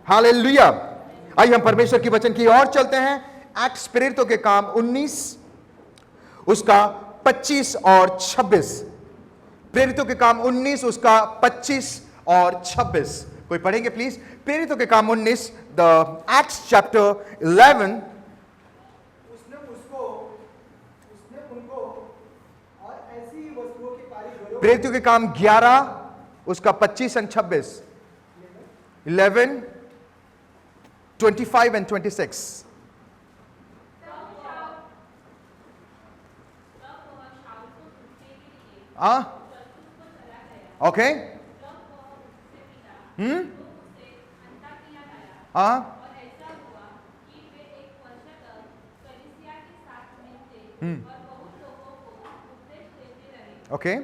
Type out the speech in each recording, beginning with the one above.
Hallelujah. आइए हम परमेश्वर की वचन की ओर चलते हैं। एक्ट्स प्रेरितों के काम 19 उसका 25 और 26। प्रेरितों के काम 19 उसका 25 और 26 कोई पढ़ेंगे प्लीज। प्रेरितों के काम 19 द एक्ट्स चैप्टर 11। उसने उनको और ऐसी वस्तुओं की कारीगरों प्रेरितों के काम 11 उसका 25 और 26। 11 25 and 26। ओके। ओके।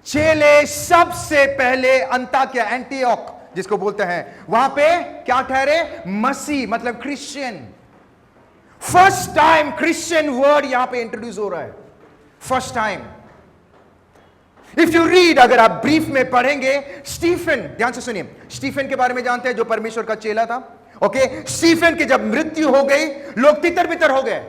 चेले सबसे पहले अंताकिया एंटियोक जिसको बोलते हैं वहां पे क्या ठहरे? मसीह मतलब Christian. First time Christian word यहां पे इंट्रोड्यूस हो रहा है, first time. If you read, अगर आप ब्रीफ में पढ़ेंगे, स्टीफन, ध्यान से सुनिए, स्टीफन के बारे में जानते हैं जो परमेश्वर का चेला था। ओके, स्टीफन की जब मृत्यु हो गई, लोग तितर बितर हो गए,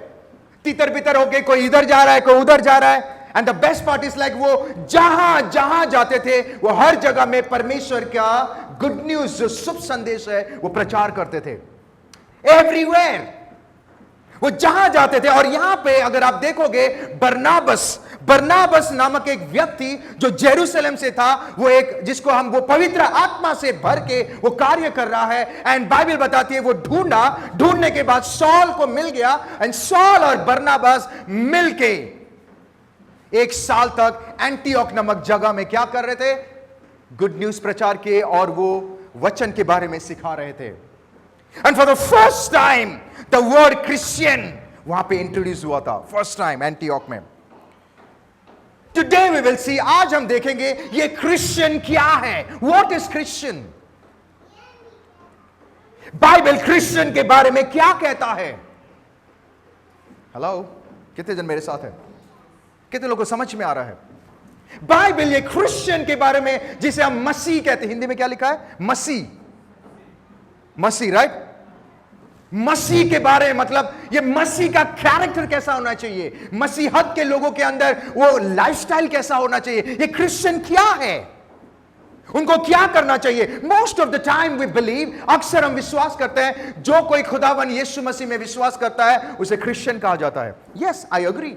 तितर बितर हो गए, कोई इधर जा रहा है, कोई उधर जा रहा है। And the best part is like वो जहां जहां जाते थे वो हर जगह में परमेश्वर का गुड न्यूज, जो शुभ संदेश है, वो प्रचार करते थे एवरीवेयर, वो जहां जाते थे। और यहां पे अगर आप देखोगे, बरनाबस नामक एक व्यक्ति जो जेरूशलेम से था, वो एक जिसको हम वो पवित्र आत्मा से भर के वो कार्य कर रहा है। एंड बाइबल बताती है वो ढूंढने के बाद सॉल को मिल गया। एंड सॉल और बरनाबस मिलके 1 साल तक एंटियोक नामक जगह में क्या कर रहे थे? गुड न्यूज प्रचार किए और वो वचन के बारे में सिखा रहे थे। And for the first time the word Christian वहां पे इंट्रोड्यूस हुआ था, फर्स्ट टाइम एंटियोक में। टुडे वी विल सी, आज हम देखेंगे ये क्रिश्चियन क्या है, what is Christian. Bible Christian के बारे में क्या कहता है। हेलो, कितने जन मेरे साथ है? कितने लोगों को समझ में आ रहा है? बाइबल ये क्रिश्चियन के बारे में, जिसे हम मसीह कहते हैं, हिंदी में क्या लिखा है? मसीह, राइट? मसीह के बारे में, मतलब ये मसीह का कैरेक्टर कैसा होना चाहिए, मसीहत के लोगों के अंदर वो लाइफस्टाइल कैसा होना चाहिए, ये क्रिश्चियन क्या है, उनको क्या करना चाहिए। Most of the time we believe, अक्सर हम विश्वास करते हैं, जो कोई खुदावन यीशु मसीह में विश्वास करता है उसे क्रिश्चियन कहा जाता है। Yes, I agree.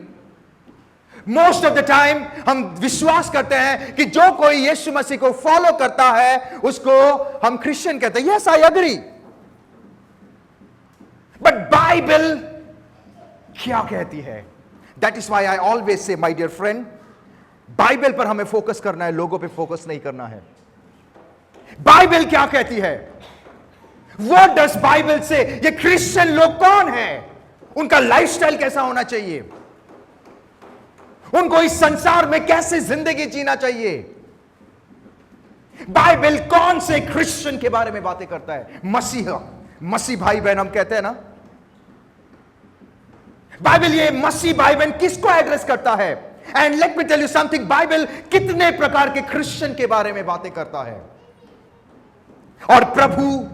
Most of the time हम विश्वास करते हैं कि जो कोई यीशु मसीह को फॉलो करता है उसको हम क्रिश्चियन कहते हैं। Yes, I agree. But Bible क्या कहती है? That is why I always say, my dear friend, Bible पर हमें फोकस करना है, लोगों पे फोकस नहीं करना है। बाइबल क्या कहती है? व्हाट डज बाइबल से? ये क्रिश्चियन लोग कौन है, उनका लाइफस्टाइल कैसा होना चाहिए, उनको इस संसार में कैसे जिंदगी जीना चाहिए। बाइबल कौन से क्रिश्चियन के बारे में बातें करता है? मसीह भाई बहन हम कहते हैं ना। बाइबल ये मसीह भाई बहन किसको एड्रेस करता है? And let me tell you something, Bible कितने प्रकार के क्रिश्चियन के बारे में बातें करता है, और प्रभु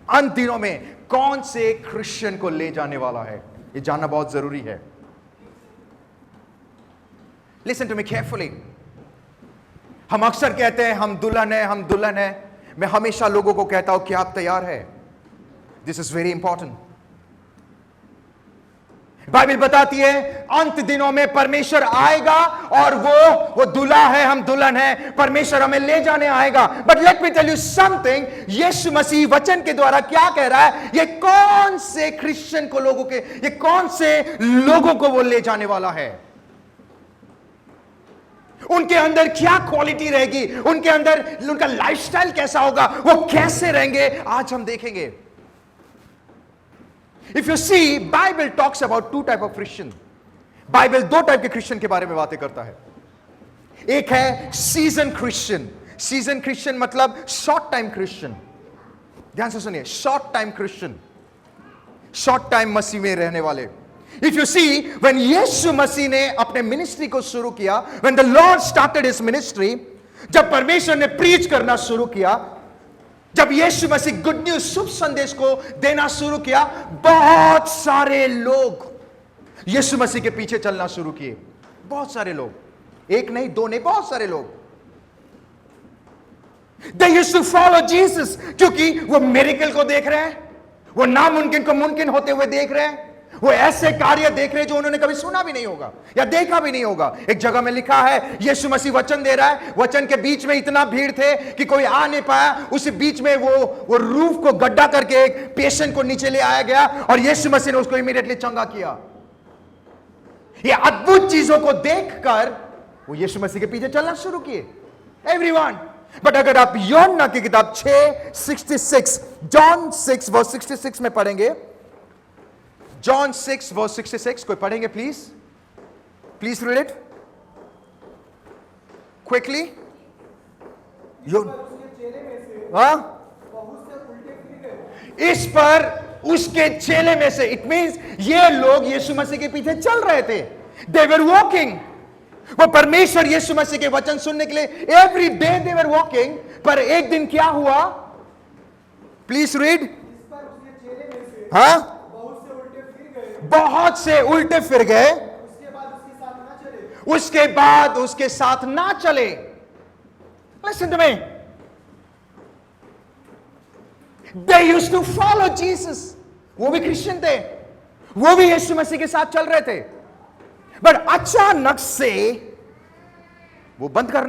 अंत दिनों में कौन से क्रिश्चियन को ले जाने वाला है, ये जानना बहुत जरूरी है। Listen to me carefully. हम अक्सर कहते हैं हम दुल्हन है। मैं हमेशा लोगों को कहता हूं कि आप तैयार है। This is very important. Bible बताती है अंत दिनों में परमेश्वर आएगा और वो दूल्हा है, हम दुल्हन है, परमेश्वर हमें ले जाने आएगा। But let me tell you something, Yeshu Masih वचन के द्वारा क्या कह रहा है, ये कौन से क्रिश्चियन को ये कौन से लोगों को वो ले जाने वाला है, उनके अंदर क्या क्वालिटी रहेगी, उनके अंदर उनका लाइफस्टाइल कैसा होगा, वो कैसे रहेंगे, आज हम देखेंगे। If you see, Bible talks about 2 type of Christian. Bible 2 type के क्रिश्चियन के बारे में बातें करता है। एक है सीजन क्रिश्चियन। सीजन क्रिश्चियन मतलब शॉर्ट टाइम क्रिश्चियन। ध्यान से सुनिए, short time Christian, short time Masih में रहने वाले। If you see, when यीशु मसीह ने अपने मिनिस्ट्री को शुरू किया, when the Lord started his ministry, जब परमेश्वर ने प्रीच करना शुरू किया, जब यीशु मसीह गुड न्यूज शुभ संदेश को देना शुरू किया, बहुत सारे लोग यीशु मसीह के पीछे चलना शुरू किए। बहुत सारे लोग, एक नहीं, दो नहीं, बहुत सारे लोग। They used to follow Jesus, क्योंकि वो मिरेकल को देख रहे हैं, वो नामुमकिन को मुमकिन होते हुए देख रहे हैं, वो ऐसे कार्य देख रहे हैं जो उन्होंने कभी सुना भी नहीं होगा या देखा भी नहीं होगा। एक जगह में लिखा है, यीशु मसीह वचन दे रहा है, वचन के बीच में इतना भीड़ थे कि कोई आ नहीं पाया। उस बीच में वो रूफ को गड्ढा करके एक पेशेंट को नीचे ले आया गया और यीशु मसीह ने उसको इमीडिएटली चंगा किया। ये अद्भुत चीजों को देखकर वो यीशु मसीह के पीछे चलना शुरू किए, एवरीवन। बट अगर आप यूहन्ना की किताब 6:66, जॉन 6:66 में पढ़ेंगे, जॉन 6:66, कोई पढ़ेंगे please? Please read it quickly. उसके चेले में से हाँ, बहुत से उल्टे फिर गए। इस पर उसके चेले में से, इट मींस ये लोग यीशु मसीह के पीछे चल रहे थे। दे वर वॉकिंग, वो परमेश्वर यीशु मसीह के वचन सुनने के लिए every day they were walking. पर एक दिन क्या हुआ? Please read. इस पर उसके चेले में से हाँ, बहुत से उल्टे फिर गए। बहुत से उल्टे फिर गए, उसके बाद उसके साथ ना चले। उसके बाद उसके साथ ना चले। Listen to me. They used to follow Jesus. वो भी क्रिश्चियन थे, वो भी यीशु मसीह के साथ चल रहे थे। बट अचानक से वो बंद कर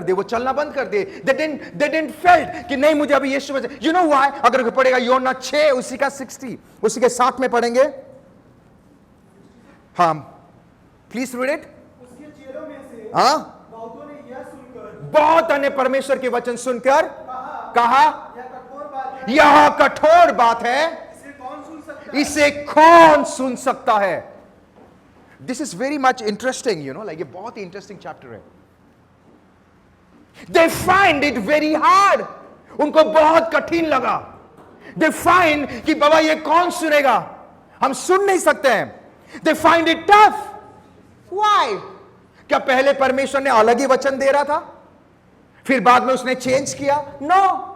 दिए, वो चलना बंद कर दिए। They didn't felt कि नहीं, मुझे अभी यीशु मसीह। You know why? अगर पढ़ेगा यूहन्ना 6 उसी का 60, उसी के 60 में पढ़ेंगे। हाँ, प्लीज रीड इट। उसके चेलों में से हाँ, बहुतों ने यह सुनकर बहुत अन्य परमेश्वर के वचन सुनकर कहा, यह कठोर बात है, यह कठोर बात है, इसे कौन सुन सकता है? इसे कौन सुन सकता है? This is very much interesting, you know, like ये बहुत ही इंटरेस्टिंग चैप्टर है। They find it very hard, उनको बहुत कठिन लगा। दे फाइंड कि बाबा ये कौन सुनेगा, हम सुन नहीं सकते हैं। They find it tough. Why? क्या पहले परमेश्वर ने अलग ही वचन दे रहा था, फिर बाद में उसने चेंज किया? नो।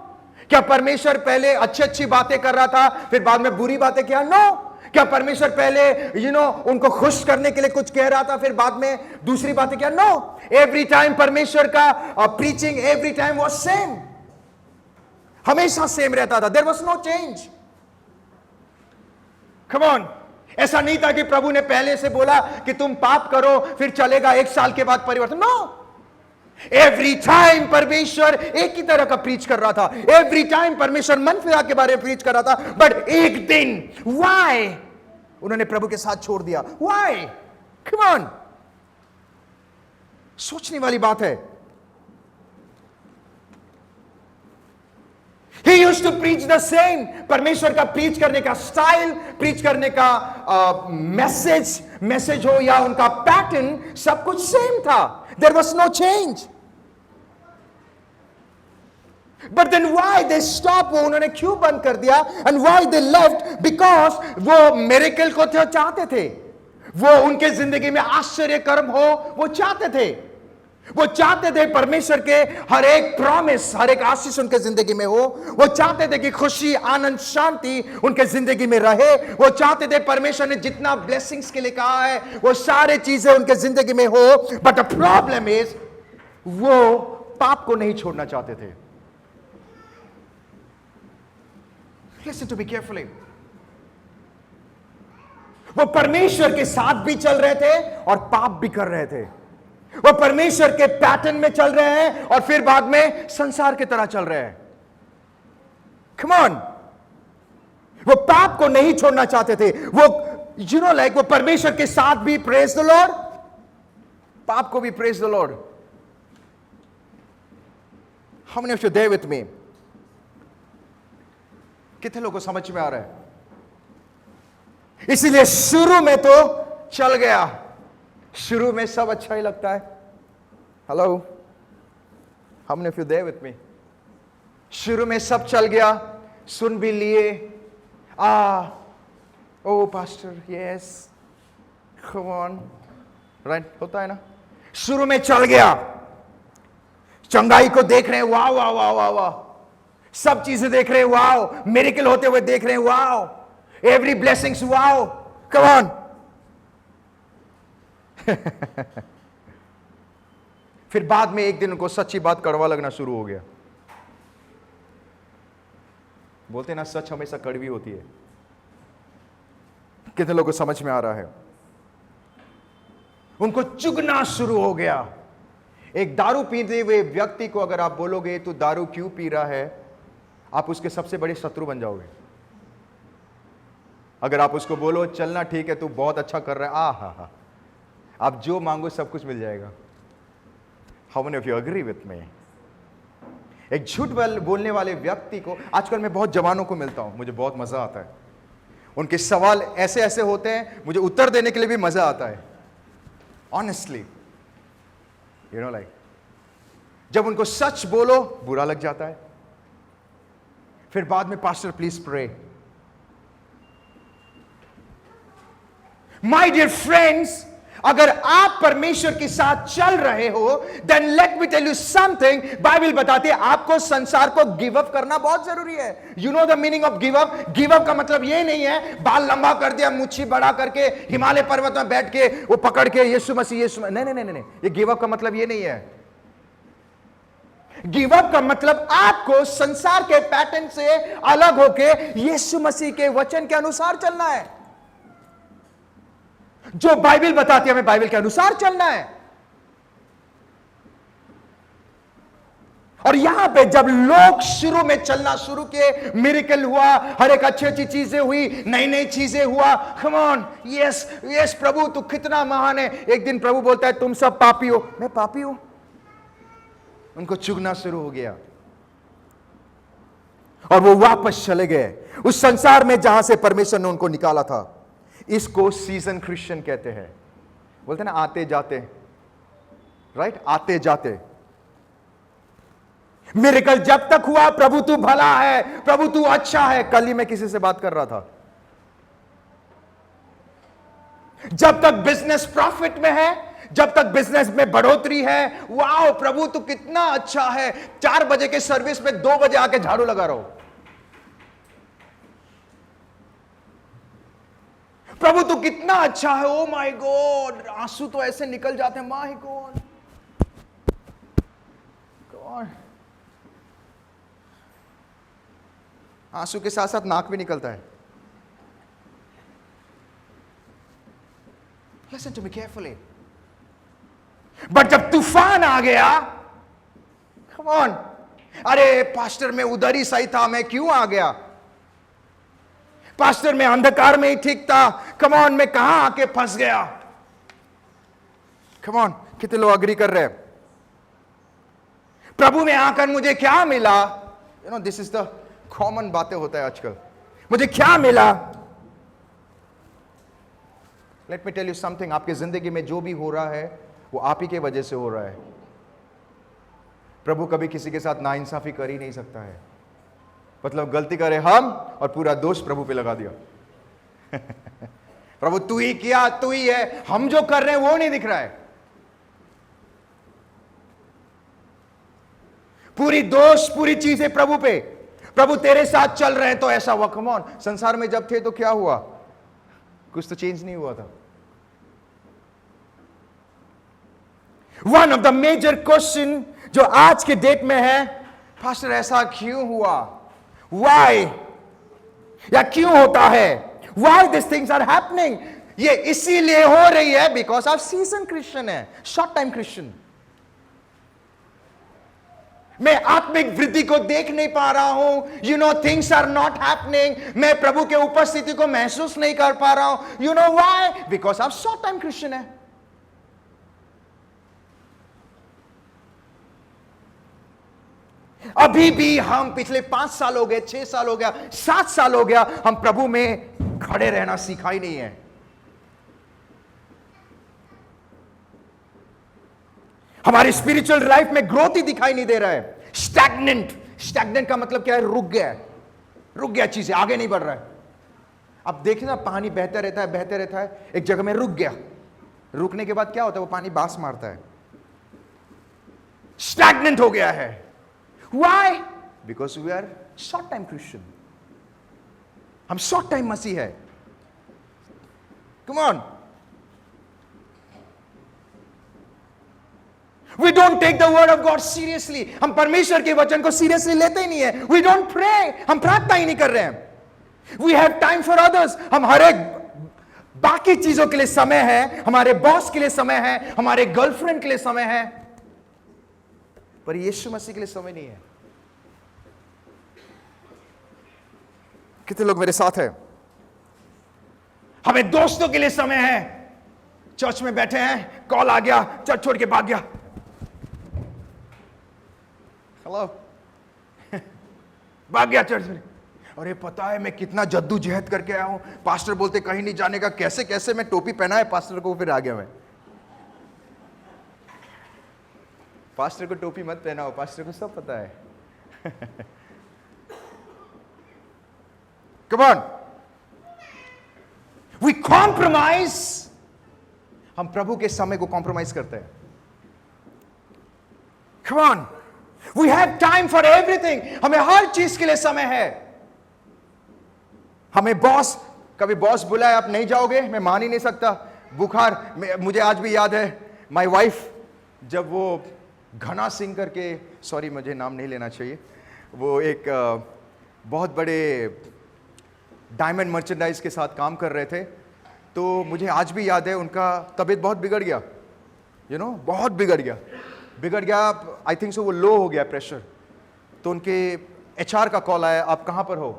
क्या परमेश्वर पहले अच्छी अच्छी बातें कर रहा था, फिर बाद में बुरी बातें किया? नो। क्या परमेश्वर पहले उनको खुश करने के लिए कुछ कह रहा था, फिर बाद में दूसरी बातें किया? नो। एवरी टाइम परमेश्वर का preaching every time was same, हमेशा सेम रहता था। There was no change. Come on. ऐसा नहीं था कि प्रभु ने पहले से बोला कि तुम पाप करो, फिर चलेगा, एक साल के बाद परिवर्तन। नो। एवरी टाइम परमेश्वर एक ही तरह का प्रीच कर रहा था। एवरी टाइम परमेश्वर मन फिरा के बारे में प्रीच कर रहा था। बट एक दिन व्हाई उन्होंने प्रभु के साथ छोड़ दिया? व्हाई? कम ऑन, सोचने वाली बात है। He used to preach the same. परमेश्वर का प्रीच करने का स्टाइल, प्रीच करने का मैसेज हो या उनका पैटर्न, सब कुछ सेम था। There was no change. But then why they stopped? वो उन्होंने क्यों बंद कर दिया? And why they left? Because वो मिरेकल को चाहते थे, वो उनके जिंदगी में आश्चर्य कर्म हो, वो चाहते थे। वो चाहते थे परमेश्वर के हर एक प्रॉमिस, हर एक आशीष उनके जिंदगी में हो। वो चाहते थे कि खुशी, आनंद, शांति उनके जिंदगी में रहे। वो चाहते थे परमेश्वर ने जितना ब्लेसिंग्स के लिए कहा है वो सारे चीजें उनके जिंदगी में हो। बट द प्रॉब्लम इज वो पाप को नहीं छोड़ना चाहते थे। Listen to me carefully. वो परमेश्वर के साथ भी चल रहे थे और पाप भी कर रहे थे। वो परमेश्वर के पैटर्न में चल रहे हैं और फिर बाद में संसार की तरह चल रहे हैं। Come on. वो पाप को नहीं छोड़ना चाहते थे। वो लाइक वो परमेश्वर के साथ भी प्रेज द लॉर्ड, पाप को भी praise the Lord. How many of you there with me? कितने लोगों को समझ में आ रहा है? इसीलिए शुरू में तो चल गया, शुरू में सब अच्छा ही लगता है। Hello, how many of you there with me? शुरू में सब चल गया, सुन भी लिए, ओ pastor, yes, come on, right, होता है ना। शुरू में चल गया, चंगाई को देख रहे हैं, वाह वाह वाह वाह वाह, सब चीजें देख रहे हैं, वाह, मिरेकल होते हुए देख रहे हैं, वाह, एवरी ब्लेसिंग्स, वाह, कम ऑन। फिर बाद में एक दिन उनको सच्ची बात कड़वा लगना शुरू हो गया। बोलते ना सच हमेशा कड़वी होती है। कितने लोगों को समझ में आ रहा है? उनको चुगना शुरू हो गया। एक दारू पीते हुए व्यक्ति को अगर आप बोलोगे तू दारू क्यों पी रहा है, आप उसके सबसे बड़े शत्रु बन जाओगे। अगर आप उसको बोलो चलना ठीक है, तू बहुत अच्छा कर रहा है, हा, आप जो मांगो सब कुछ मिल जाएगा। How many of you agree with me? एक झूठ बोलने वाले व्यक्ति को आजकल मैं बहुत जवानों को मिलता हूं, मुझे बहुत मजा आता है। उनके सवाल ऐसे ऐसे होते हैं, मुझे उत्तर देने के लिए भी मजा आता है। ऑनेस्टली, यू नो, लाइक जब उनको सच बोलो बुरा लग जाता है। फिर बाद में pastor please pray. My dear friends, अगर आप परमेश्वर के साथ चल रहे हो, then let me tell you something. Bible बताती है आपको संसार को गिव अप करना बहुत जरूरी है। You know the meaning of give up? Give up का मतलब ये नहीं है बाल लंबा कर दिया, मुच्छी बड़ा करके हिमालय पर्वत में बैठ के वो पकड़ के यीशु मसीह, नहीं नहीं नहीं नहीं, ये गिव अप का मतलब ये नहीं है। गिव अप का मतलब आपको संसार के पैटर्न से अलग होके यीशु मसीह के वचन के अनुसार चलना है। जो बाइबल बताती है हमें बाइबल के अनुसार चलना है। और यहां पे जब लोग शुरू में चलना शुरू किए, मिरेकल हुआ, हर एक अच्छी अच्छी चीजें हुई, नई नई चीजें हुआ। कम ऑन, यस यस प्रभु तू कितना महान है। एक दिन प्रभु बोलता है तुम सब पापी हो। मैं पापी हूं? उनको चुगना शुरू हो गया और वो वापस चले गए उस संसार में जहां से परमेश्वर ने उनको निकाला था। इसको सीजन क्रिश्चियन कहते हैं। बोलते ना आते जाते, राइट, आते जाते। मिरेकल जब तक हुआ प्रभु तू भला है, प्रभु तू अच्छा है। कल ही मैं किसी से बात कर रहा था, जब तक बिजनेस प्रॉफिट में है, जब तक बिजनेस में बढ़ोतरी है, वाओ प्रभु तू कितना अच्छा है। 4 बजे के सर्विस में 2 बजे आके झाड़ू लगा रहा हूं। प्रभु तू कितना अच्छा है। ओ माय गॉड, आंसू तो ऐसे निकल जाते हैं। माय गॉड, आंसू के साथ साथ नाक भी निकलता है। Listen to me carefully. But जब तूफान आ गया, come on, अरे पास्टर मैं उधर ही सही था, मैं क्यों आ गया? पास्टर मैं अंधकार में ही ठीक था, कम ऑन, मैं कहां आके फंस गया? कम ऑन, कितने लोग अग्री कर रहे हैं? प्रभु में आकर मुझे क्या मिला? You know, this is the common बातें होता है आजकल। मुझे क्या मिला? Let me tell you something, आपकी जिंदगी में जो भी हो रहा है वो आप ही के वजह से हो रहा है। प्रभु कभी किसी के साथ नाइंसाफी कर ही नहीं सकता है। मतलब गलती करे हम और पूरा दोष प्रभु पे लगा दिया। प्रभु तू ही किया, तू ही है, हम जो कर रहे हैं वो नहीं दिख रहा है। पूरी दोष, पूरी चीजें प्रभु पे। प्रभु तेरे साथ चल रहे हैं तो ऐसा हुआ। कम ऑन, संसार में जब थे तो क्या हुआ? कुछ तो चेंज नहीं हुआ था। One of the major question जो आज के डेट में है, पास्टर ऐसा क्यों हुआ? Why? या क्यों होता है? Why these things are happening? ये इसीलिए हो रही है because of season Christian है, short time Christian। मैं आत्मिक वृद्धि को देख नहीं पा रहा हूं। You know, things are not happening. मैं प्रभु के उपस्थिति को महसूस नहीं कर पा रहा हूं। You know why? बिकॉज आप शॉर्ट टाइम क्रिश्चियन है। अभी भी हम पिछले 5 साल हो गए, 6 साल हो गया, 7 साल हो गया, हम प्रभु में खड़े रहना सीखा ही नहीं है। हमारी स्पिरिचुअल लाइफ में ग्रोथ ही दिखाई नहीं दे रहा है। स्टैग्नेंट का मतलब क्या है? रुक गया, चीजें आगे नहीं बढ़ रहा है। अब देखिए ना, पानी बहता रहता है, एक जगह में रुक गया। रुकने के बाद क्या होता है? वो पानी बांस मारता है। स्टैग्नेंट हो गया है। Why? Because we are short time Christian. हम शॉर्ट टाइम मसीह है। Come on. We don't take the word of God seriously. हम परमेश्वर के वचन को सीरियसली लेते ही नहीं है। We don't pray. हम प्रार्थना ही नहीं कर रहे हैं। We have time for others. हम हर एक बाकी चीजों के लिए समय है, हमारे बॉस के लिए समय है, हमारे गर्लफ्रेंड के लिए समय है, पर यीशु मसीह के लिए समय नहीं है। कितने लोग मेरे साथ हैं? हमें दोस्तों के लिए समय है, चर्च में बैठे हैं, कॉल आ गया, चर्च छोड़ के भाग गया। हेलो भाग गया चर्च में। अरे पता है मैं कितना जद्दोजहद करके आया हूं, पास्टर बोलते कहीं नहीं जाने का, कैसे कैसे मैं टोपी पहना है पास्टर को, फिर आ गया मैं। पास्टर को टोपी मत पहनाओ, पास्टर को सब पता है। Come on. We compromise. हम प्रभु के समय को कॉम्प्रोमाइज करते हैं। Come on. We have time for everything. हमें हर चीज के लिए समय है। हमें बॉस, कभी बॉस बुलाए आप नहीं जाओगे, मैं मान ही नहीं सकता। बुखार, मुझे आज भी याद है, माय वाइफ जब वो घना सिंह करके, सॉरी मुझे नाम नहीं लेना चाहिए, वो एक बहुत बड़े डायमंड मर्चेंडाइज के साथ काम कर रहे थे, तो मुझे आज भी याद है उनका तबीयत बहुत बिगड़ गया, बहुत बिगड़ गया। आई थिंक सो वो लो हो गया प्रेशर। तो उनके एचआर का कॉल आया, आप कहाँ पर हो?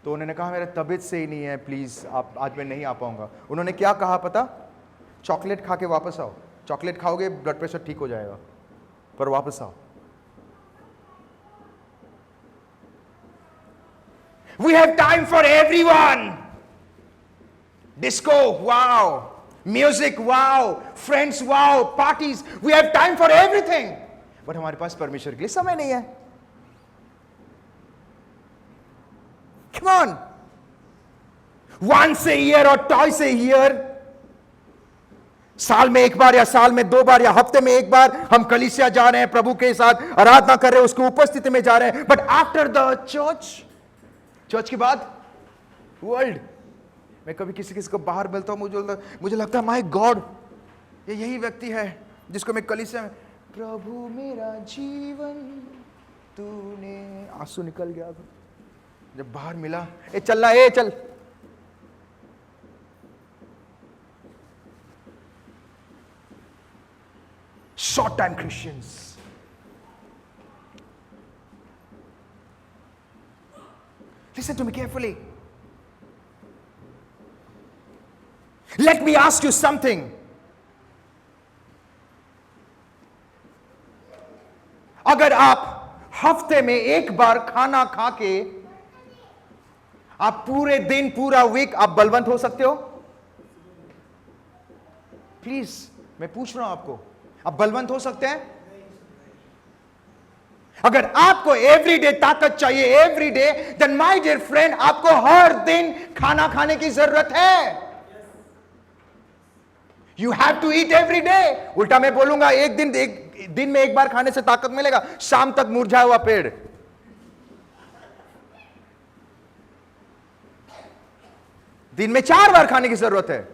तो उन्होंने कहा मेरा तबीयत सही नहीं है, प्लीज़ आप आज मैं नहीं आ पाऊंगा। उन्होंने क्या कहा पता? चॉकलेट खा के वापस आओ, चॉकलेट खाओगे ब्लड प्रेशर ठीक हो जाएगा, पर वापस आओ। We have time for everyone. Disco, wow. Music, wow. Friends, wow. Parties. We have time for everything. But हमारे पास परमेश्वर के लिए समय नहीं है। Come on. Once a year or twice a year, साल में एक बार या साल में दो बार या हफ्ते में एक बार हम कलीसिया जा रहे हैं, प्रभु के साथ आराधना कर रहे हैं, उसकी उपस्थिति में जा रहे हैं। बट आफ्टर द चर्च के बाद वर्ल्ड, मैं कभी किसी को बाहर मिलता हूं, मुझे लगता है माय गॉड, ये यही व्यक्ति है जिसको मैं कलीसिया में, प्रभु मेरा जीवन तूने, आंसू निकल गया। जब बाहर मिला, ए चलना, ए चल। Short time Christians. Listen to me carefully. Let me ask you something. अगर आप हफ्ते में एक बार खाना खा के आप पूरे दिन, पूरा वीक आप बलवंत हो सकते हो? प्लीज मैं पूछ रहा हूं आपको, आप बलवंत हो सकते हैं? अगर आपको एवरीडे ताकत चाहिए, everyday, then my dear friend, आपको हर दिन खाना खाने की जरूरत है। You have to eat every day. उल्टा मैं बोलूंगा, एक दिन में एक बार खाने से ताकत मिलेगा, शाम तक मुरझाया हुआ पेड़। दिन में 4 बार खाने की जरूरत है।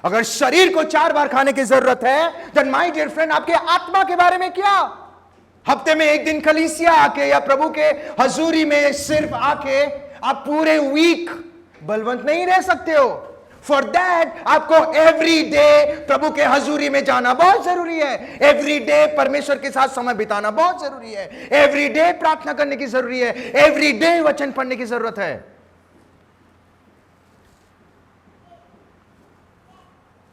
अगर शरीर को 4 बार खाने की जरूरत है, देन माय डियर फ्रेंड, आपके आत्मा के बारे में क्या? हफ्ते में एक दिन कलीसिया आके या प्रभु के हजूरी में सिर्फ आके आप पूरे वीक बलवंत नहीं रह सकते हो। फॉर दैट आपको एवरी डे प्रभु के हजूरी में जाना बहुत जरूरी है। एवरी डे परमेश्वर के साथ समय बिताना बहुत जरूरी है। एवरी डे प्रार्थना करने की जरूरी है। एवरी डे वचन पढ़ने की जरूरत है।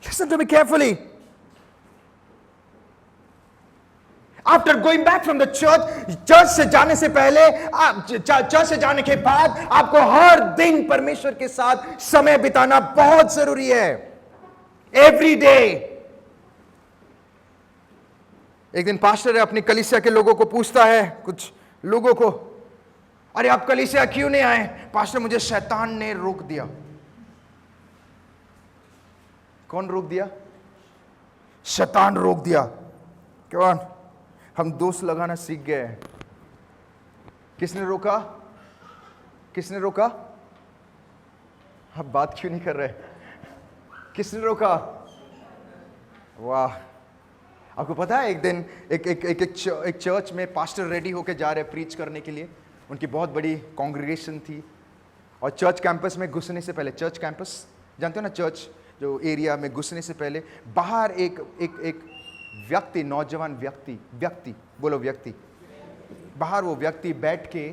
Listen to me carefully. After going back from the church से जाने से पहले, चर्च से जाने के बाद आपको हर दिन परमेश्वर के साथ समय बिताना बहुत जरूरी है। Every day. एक दिन पास्टर अपनी कलीसिया के लोगों को पूछता है, कुछ लोगों को, अरे आप कलीसिया क्यों नहीं आए? पास्टर, मुझे शैतान ने रोक दिया। कौन रोक दिया? शैतान रोक दिया। कौन? हम दोष लगाना सीख गए। किसने रोका? किसने रोका? आप बात क्यों नहीं कर रहे? किसने रोका? वाह! आपको पता है, एक दिन एक चर्च में पास्टर रेडी होके जा रहे प्रीच करने के लिए। उनकी बहुत बड़ी कांग्रेगेशन थी और चर्च कैंपस में घुसने से पहले, चर्च कैंपस जानते हो ना, चर्च जो एरिया में घुसने से पहले बाहर एक व्यक्ति, नौजवान व्यक्ति बोलो व्यक्ति, बाहर वो व्यक्ति बैठ के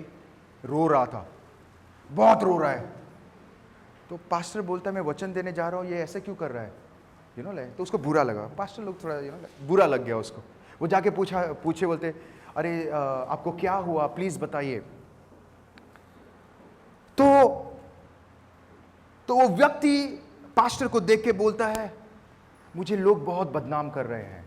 रो रहा था, बहुत रो रहा है। तो पास्टर बोलता है मैं वचन देने जा रहा हूँ, ये ऐसे क्यों कर रहा है, यू नो। तो उसको बुरा लगा, पास्टर लोग थोड़ा बुरा लग गया उसको। वो जाके पूछे बोलते अरे आपको क्या हुआ, प्लीज बताइए। तो वो व्यक्ति पास्टर को देख के बोलता है मुझे लोग बहुत बदनाम कर रहे हैं।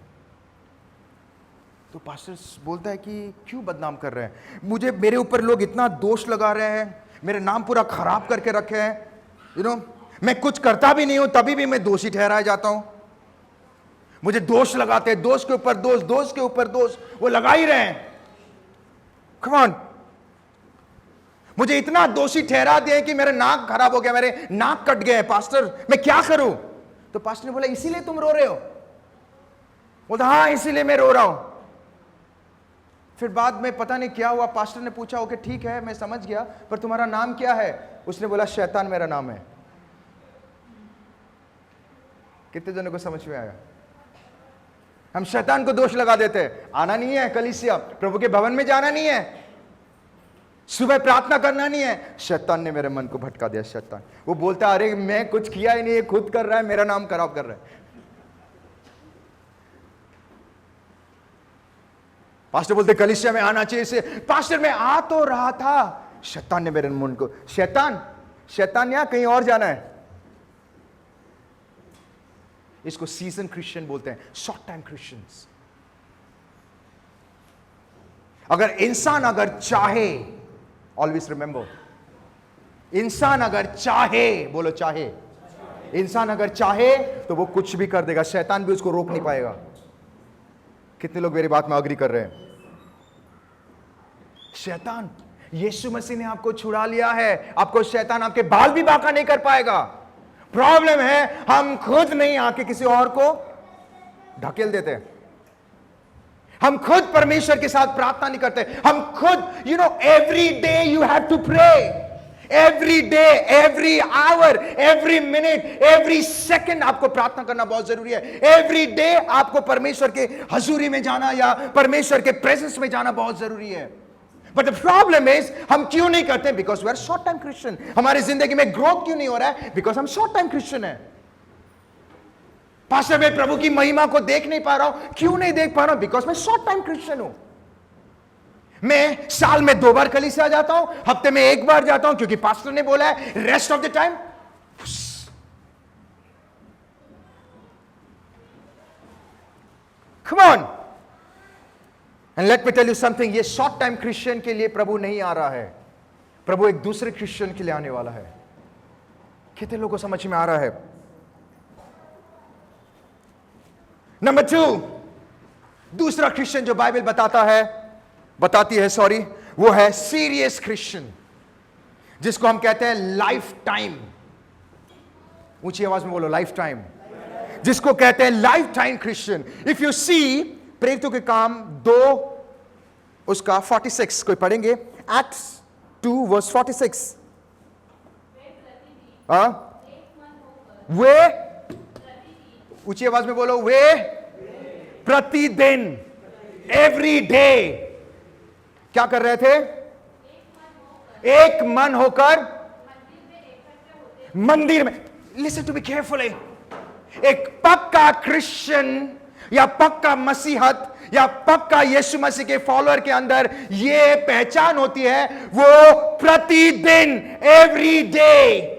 तो पास्टर बोलता है कि क्यों बदनाम कर रहे हैं? मुझे, मेरे ऊपर लोग इतना दोष लगा रहे हैं, मेरे नाम पूरा खराब करके रखे हैं, यू नो। मैं कुछ करता भी नहीं हूं तभी भी मैं दोषी ठहराया जाता हूं। मुझे दोष लगाते हैं, दोष के ऊपर दोष, दोष के ऊपर दोष वो लगा ही रहे हैं। कम ऑन, मुझे इतना दोषी ठहरा दिया कि मेरा नाक खराब हो गया, मेरे नाक कट गए हैं, पास्टर मैं क्या करूं? तो पास्टर ने बोला इसीलिए तुम रो रहे हो? बोलता हाँ इसीलिए मैं रो रहा हूं। फिर बाद में पता नहीं क्या हुआ, पास्टर ने पूछा ओके ठीक है मैं समझ गया, पर तुम्हारा नाम क्या है? उसने बोला शैतान मेरा नाम है। कितने जनों को समझ में आया? हम शैतान को दोष लगा देते हैं, आना नहीं है कलीसिया, प्रभु के भवन में जाना नहीं है, सुबह प्रार्थना करना नहीं है, शैतान ने मेरे मन को भटका दिया। शैतान वो बोलता अरे मैं कुछ किया ही नहीं, खुद कर रहा है, मेरा नाम खराब कर रहा है। पास्टर बोलते कलीसिया में आना चाहिए से। पास्टर में आ तो रहा था, शैतान ने मेरे मन को, शैतान यहां कहीं और जाना है। इसको सीजन क्रिश्चियन बोलते हैं, शॉर्ट टाइम क्रिश्चियंस। अगर इंसान अगर चाहे, ऑलवेज रिमेंबर, इंसान अगर चाहे, बोलो चाहे, इंसान अगर चाहे तो वो कुछ भी कर देगा, शैतान भी उसको रोक नहीं पाएगा। कितने लोग मेरी बात में अग्री कर रहे हैं? शैतान, यीशु मसीह ने आपको छुड़ा लिया है, आपको शैतान आपके बाल भी बांका नहीं कर पाएगा। प्रॉब्लम है हम खुद नहीं आके किसी और को ढकेल देते हैं, हम खुद परमेश्वर के साथ प्रार्थना नहीं करते, हम खुद, you know, every day you have to pray, every day, every hour, every minute, every second आपको प्रार्थना करना बहुत जरूरी है। एवरी डे आपको परमेश्वर के हजूरी में जाना या परमेश्वर के प्रेजेंस में जाना बहुत जरूरी है। बट द प्रॉब्लम इज हम क्यों नहीं करते? Because we are short time Christian. हमारी जिंदगी में ग्रोथ क्यों नहीं हो रहा है? बिकॉज हम शॉर्ट टाइम क्रिश्चियन है। पास्टर मैं प्रभु की महिमा को देख नहीं पा रहा हूं, क्यों नहीं देख पा रहा हूं? बिकॉज मैं शॉर्ट टाइम क्रिश्चियन हूं। मैं साल में 2 बार कलीसिया जाता हूं, हफ्ते में 1 बार जाता हूं, क्योंकि पास्टर ने बोला है rest of the time. Come on, and let me tell you something, ये शॉर्ट टाइम क्रिश्चियन के लिए प्रभु नहीं आ रहा है, प्रभु एक दूसरे क्रिश्चियन के लिए आने वाला है। कितने लोगों को समझ में आ रहा है? नंबर 2, दूसरा क्रिश्चियन जो बाइबल बताती है, वो है सीरियस क्रिश्चियन, जिसको हम कहते हैं लाइफ टाइम। ऊंची आवाज में बोलो लाइफ टाइम, जिसको कहते हैं life time Christian. If you see प्रेरितों के काम 2 उसका 46 कोई पढ़ेंगे? Acts 2 verse 46। वे, ऊंची आवाज में बोलो, वे प्रतिदिन, एवरी डे क्या कर रहे थे? एक मन होकर मंदिर में। लिसन टू मी केयरफुली, एक पक्का क्रिश्चियन या पक्का मसीहत या पक्का यीशु मसीह के फॉलोअर के अंदर यह पहचान होती है, वो प्रतिदिन, एवरी डे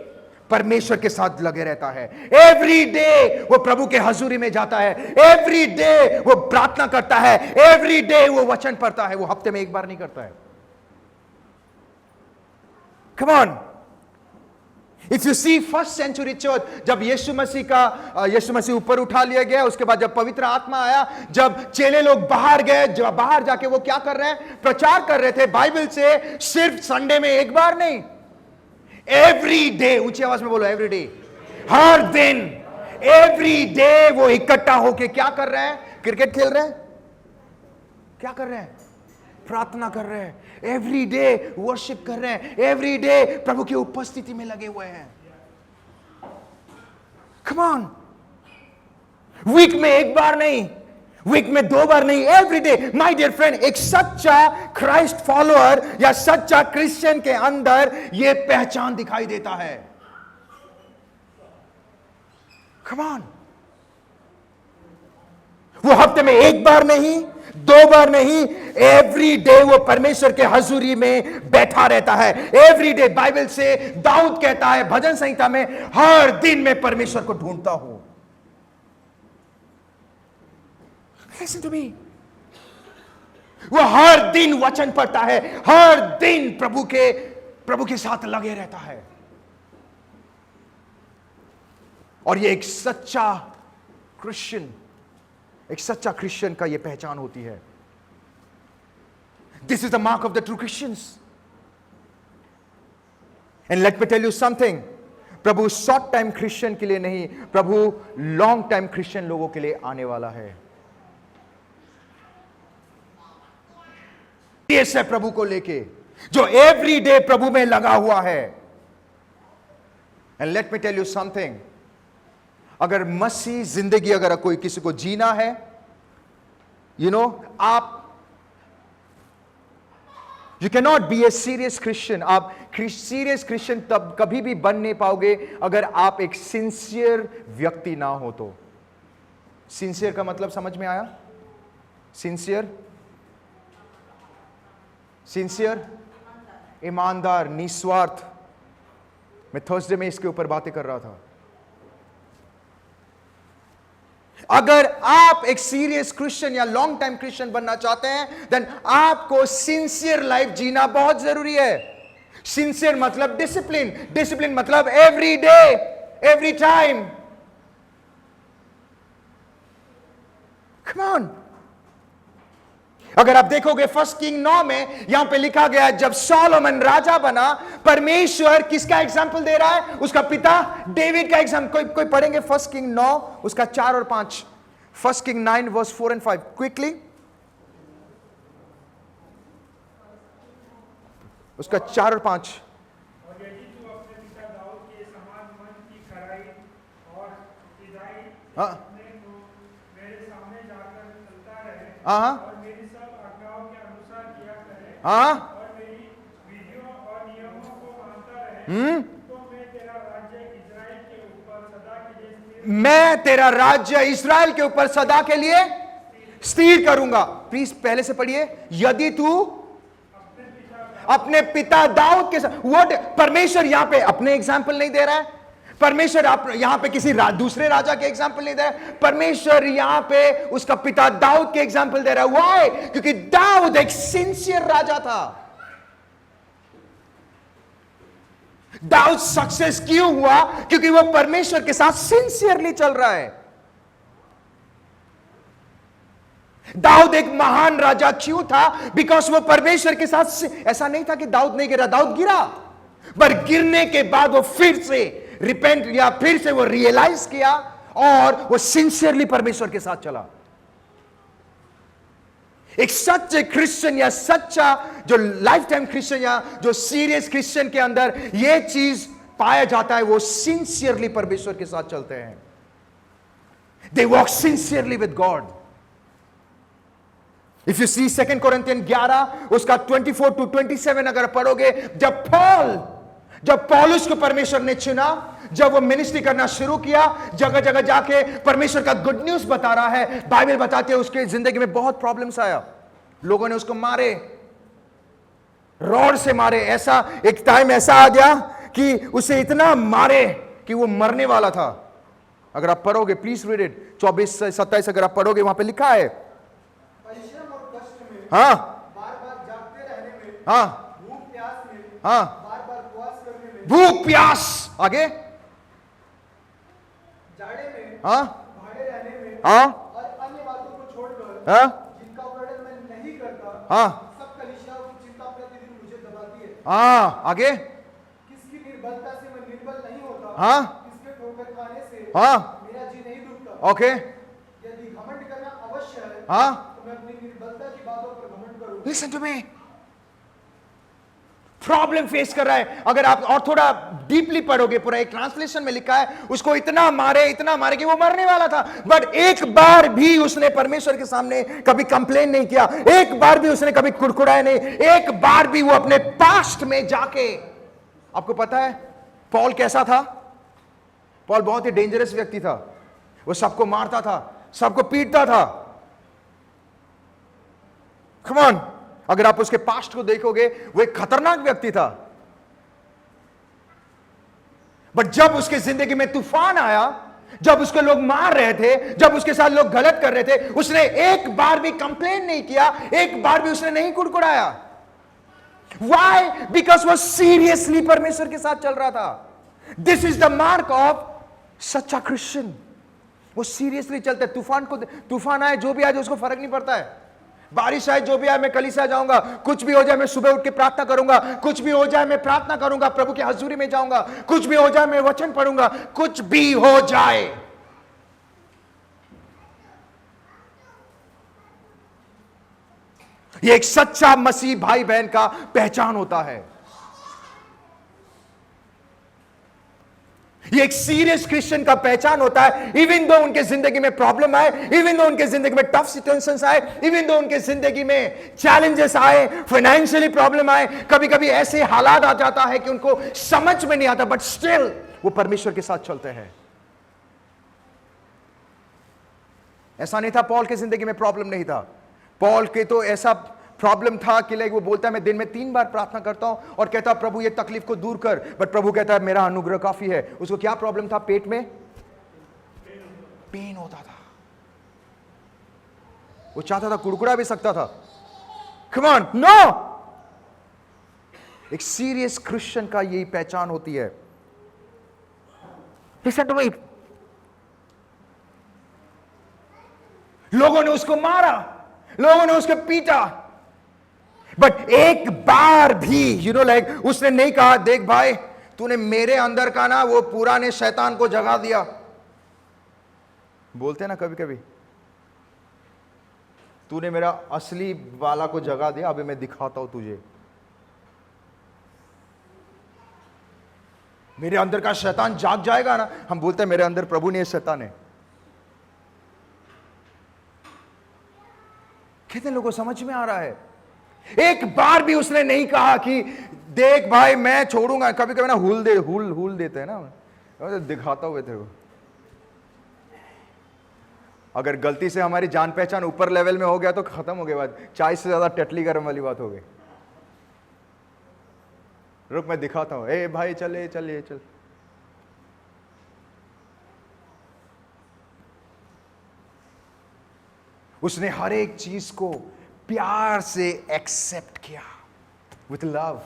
परमेश्वर के साथ लगे रहता है। एवरी डे वो प्रभु के हजूरी में जाता है, एवरी डे वो प्रार्थना करता है, एवरी डे वो वचन पढ़ता है। वो हफ्ते में 1 बार नहीं करता है। Come on, if you see first century church, जब यीशु मसीह ऊपर उठा लिया गया, उसके बाद जब पवित्र आत्मा आया, जब चेले लोग बाहर गए, जब बाहर जाके वो क्या कर रहे हैं, प्रचार कर रहे थे बाइबल से, सिर्फ संडे में एक बार नहीं, एवरी डे, ऊंची आवाज में बोलो, एवरी डे, हर दिन, एवरी डे वो इकट्ठा होके क्या कर रहे हैं, क्रिकेट खेल रहे हैं, क्या कर रहे हैं, प्रार्थना कर रहे हैं, एवरी डे वर्शिप कर रहे हैं, एवरी डे प्रभु की उपस्थिति में लगे हुए हैं। कम ऑन, वीक में एक बार नहीं, वीक में 2 बार नहीं, every day. My dear friend, एक सच्चा क्राइस्ट फॉलोअर या सच्चा क्रिश्चियन के अंदर यह पहचान दिखाई देता है। कम ऑन, वो हफ्ते में एक बार नहीं, 2 बार नहीं, एवरी डे वो परमेश्वर के हजूरी में बैठा रहता है। एवरी डे, बाइबल से दाऊद कहता है भजन संहिता में, हर दिन मैं परमेश्वर को ढूंढता हूं। लिसन टू मी, वो हर दिन वचन पढ़ता है, हर दिन प्रभु के साथ लगे रहता है। और ये एक सच्चा क्रिश्चियन का ये पहचान होती है। This is the mark of the true Christians. And let me tell you something, प्रभु शॉर्ट टाइम क्रिश्चियन के लिए नहीं, प्रभु लॉन्ग टाइम क्रिश्चियन लोगों के लिए आने वाला है। है प्रभु को लेके, जो एवरी डे प्रभु में लगा हुआ है। And let me tell you something, अगर मसीह जिंदगी अगर कोई किसी को जीना है, आप you can not be a serious Christian. आप सीरियस क्रिश्चियन तब कभी भी बन नहीं पाओगे अगर आप एक सिंसियर व्यक्ति ना हो तो। सिंसियर का मतलब समझ में आया? सिंसियर, ईमानदार, निस्वार्थ। मैं थर्सडे में इसके ऊपर बातें कर रहा था। अगर आप एक सीरियस क्रिश्चियन या लॉन्ग टाइम क्रिश्चियन बनना चाहते हैं, देन आपको सिंसियर लाइफ जीना बहुत जरूरी है। सिंसियर मतलब डिसिप्लिन मतलब every day, every time. Come on, अगर आप देखोगे 1 किंग 9 में यहां पे लिखा गया, जब सोलोमन राजा बना, परमेश्वर किसका एग्जाम्पल दे रहा है? उसका पिता डेविड का एग्जाम्पल। कोई पढ़ेंगे 1 किंग 9 उसका 4 और 5। 1 किंग 9 वर्स 4 and 5 क्विकली, उसका 4 और 5। और यदि तू अपने पिता दाऊद के समान मन की खराई और सीधाई हाँ अपने को मेरे सामने जाकर चलता रहे, हाँ और मेरी सब आज्ञाओं के अनुसार किया करे, हाँ, और मेरी विधियों और नियमों को मानता रहे, तो मैं तेरा राज्य इस्राएल के ऊपर सदा के लिए मैं तेरा राज्य इस्राएल के ऊपर सदा के लिए स्थिर करूंगा। प्लीज पहले से पढ़िए, यदि तू अपने पिता दाऊद के साथ। व्हाट, परमेश्वर यहां पे अपने एग्जाम्पल नहीं दे रहा है। परमेश्वर यहां पे किसी दूसरे राजा के एग्जाम्पल नहीं दे रहा है। परमेश्वर यहां पे उसका पिता दाऊद के एग्जाम्पल दे रहा है। व्हाई? क्योंकि दाऊद एक सिंसियर राजा था। दाऊद सक्सेस क्यों हुआ? क्योंकि वो परमेश्वर के साथ सिंसियरली चल रहा है। दाऊद एक महान राजा क्यों था? बिकॉज वो परमेश्वर के साथ, ऐसा नहीं था कि दाऊद नहीं गिरा, दाऊद गिरा, पर गिरने के बाद वो फिर से रिपेंट या फिर से वो रियलाइज किया और वो सिंसियरली परमेश्वर के साथ चला। एक सच्चे क्रिश्चियन या सच्चा जो लाइफ टाइम क्रिश्चियन या जो सीरियस क्रिश्चियन के अंदर यह चीज पाया जाता है, वो सिंसियरली परमेश्वर के साथ चलते हैं। They walk sincerely with God. If you see 2 Corinthian 11 उसका 24 to 27 अगर पढ़ोगे, जब पौलुस को परमेश्वर ने चुना, जब वो मिनिस्ट्री करना शुरू किया, जगह जगह जाके परमेश्वर का गुड न्यूज बता रहा है, बाइबल बताते हैं उसके जिंदगी में बहुत प्रॉब्लम्स आया। लोगों ने उसको मारे, रॉड से मारे। ऐसा एक टाइम ऐसा आ गया कि उसे इतना मारे कि वो मरने वाला था। अगर आप पढ़ोगे, प्लीज रीड इट, 24 से 27 अगर आप पढ़ोगे, वहां पे लिखा है, परिश्रम और कष्ट में, हाँ बार बार जागते रहने में, हाँ भूख प्यास में, हाँ बार बार उपवास करने में, भूख प्यास, आगे, जाड़े में, हाँ भाड़े रहने में हाँ और अन्य बातों को छोड़कर हाँ जिनका वर्णन मैं नहीं करता, हाँ सब कलीसियाओं की चिंता प्रतिदिन मुझे दबाती है। हाँ, आगे, किसकी निर्बलता से मैं निर्बल नहीं होता, हाँ किसके ठोकर खाने से हाँ, मेरा जी नहीं दुखता। ओके, यदि घमंड करना अवश्य है, हाँ, तो मैं अपनी निर्बलता की बातों पर घमंड करूं। Listen to me. Problem face कर रहा है, अगर आप और थोड़ा डीपली पढ़ोगे, पूरा एक ट्रांसलेशन में लिखा है, उसको इतना मारे कि वो मरने वाला था, बट एक बार भी उसने परमेश्वर के सामने कभी कंप्लेन नहीं किया, एक बार भी उसने कभी कुड़कुड़ाया नहीं, एक बार भी वो अपने पास्ट में जाके, आपको पता है पॉल कैसा था? पॉल बहुत ही डेंजरस व्यक्ति था, वो सबको मारता था, सबको पीटता था। कम ऑन, अगर आप उसके पास्ट को देखोगे, वो एक खतरनाक व्यक्ति था, बट जब उसके जिंदगी में तूफान आया, जब उसको लोग मार रहे थे, जब उसके साथ लोग गलत कर रहे थे, उसने एक बार भी कंप्लेन नहीं किया, एक बार भी उसने नहीं कुड़कुड़ाया। Why? Because वो सीरियसली परमेश्वर के साथ चल रहा था। This is the mark of सच्चा क्रिश्चियन। वो सीरियसली चलता है। तूफान आए, जो भी आए, उसको फर्क नहीं पड़ता है। बारिश आए, जो भी आए, मैं कलीसिया जाऊंगा, कुछ भी हो जाए मैं सुबह उठ के प्रार्थना करूंगा, कुछ भी हो जाए मैं प्रार्थना करूंगा, प्रभु की हजूरी में जाऊंगा, कुछ भी हो जाए मैं वचन पढ़ूंगा, कुछ भी हो जाए। ये एक सच्चा मसीह भाई बहन का पहचान होता है। ये एक सीरियस क्रिश्चियन का पहचान होता है। इवन दो उनके जिंदगी में प्रॉब्लम आए, इवन दो उनके जिंदगी में टफ सिचुएशंस आए, इवन दो उनके जिंदगी में चैलेंजेस आए, फाइनेंशियली प्रॉब्लम आए, कभी कभी ऐसे हालात आ जाता है कि उनको समझ में नहीं आता, बट स्टिल वो परमेश्वर के साथ चलते हैं। ऐसा नहीं था पॉल के जिंदगी में प्रॉब्लम नहीं था। पॉल के तो ऐसा प्रॉब्लम था कि लाइक वो बोलता है मैं दिन में 3 बार प्रार्थना करता हूं और कहता प्रभु ये तकलीफ को दूर कर, बट प्रभु कहता है मेरा अनुग्रह काफी है। उसको क्या प्रॉब्लम था? पेट में पेन होता था। वो चाहता था कुड़कुड़ा भी सकता था। Come on, no. एक सीरियस क्रिश्चियन का यही पहचान होती है। Listen to me. लोगों ने उसको मारा, लोगों ने उसको पीटा, बट एक बार भी लाइक उसने नहीं कहा देख भाई तूने मेरे अंदर का ना वो पुराने शैतान को जगा दिया। बोलते हैं ना कभी कभी, तूने मेरा असली वाला को जगा दिया, अभी मैं दिखाता हूं तुझे। मेरे अंदर का शैतान जाग जाएगा ना। हम बोलते हैं मेरे अंदर प्रभु नहीं है, शैतान है। कितने लोगों को समझ में आ रहा है? एक बार भी उसने नहीं कहा कि देख भाई मैं छोड़ूंगा। कभी कभी ना हुल देते हैं ना, दिखाता हुए तेरे को। अगर गलती से हमारी जान पहचान ऊपर लेवल में हो गया तो खत्म हो गया बात। चाय से ज्यादा टटली गरम वाली बात हो गई। रुक मैं दिखाता हूं। ए भाई चल चल। उसने हर एक चीज को प्यार से एक्सेप्ट किया विथ लव।